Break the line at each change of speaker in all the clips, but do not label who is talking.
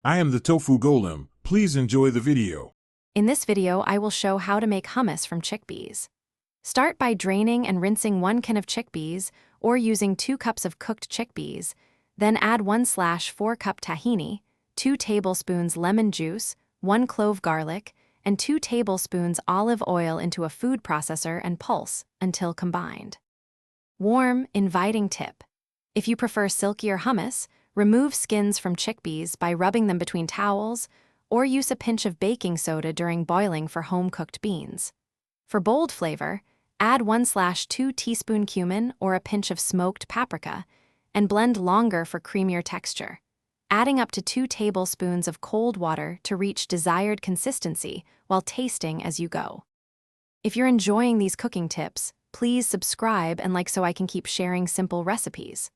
I am the Tofu Golem. Please enjoy the video.
In this video, I will show how to make hummus from chickpeas. Start by draining and rinsing 1 can of chickpeas or using 2 cups of cooked chickpeas. Then add 1/4 cup tahini, 2 tablespoons lemon juice, 1 clove garlic, and 2 tablespoons olive oil into a food processor and pulse until combined. Warm, inviting tip. If you prefer silkier hummus, remove skins from chickpeas by rubbing them between towels, or use a pinch of baking soda during boiling for home-cooked beans. For bold flavor, add 1/2 teaspoon cumin or a pinch of smoked paprika, and blend longer for creamier texture, adding up to 2 tablespoons of cold water to reach desired consistency while tasting as you go. If you're enjoying these cooking tips, please subscribe and like so I can keep sharing simple recipes.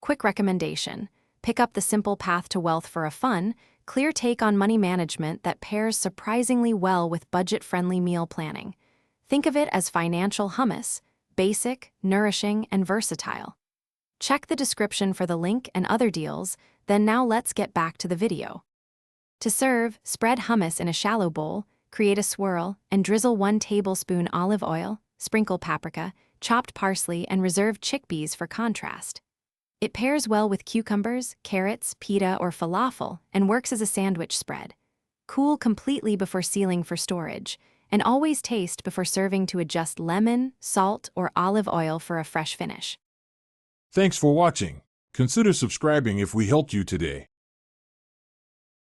Quick recommendation: pick up The Simple Path to Wealth for a fun, clear take on money management that pairs surprisingly well with budget-friendly meal planning. Think of it as financial hummus, basic, nourishing, and versatile. Check the description for the link and other deals, then now let's get back to the video. To serve, spread hummus in a shallow bowl, create a swirl, and drizzle 1 tablespoon olive oil, sprinkle paprika, chopped parsley, and reserve chickpeas for contrast. It pairs well with cucumbers, carrots, pita, or falafel, and works as a sandwich spread. Cool completely before sealing for storage, and always taste before serving to adjust lemon, salt, or olive oil for a fresh finish.
Thanks for watching. Consider subscribing if we helped you today.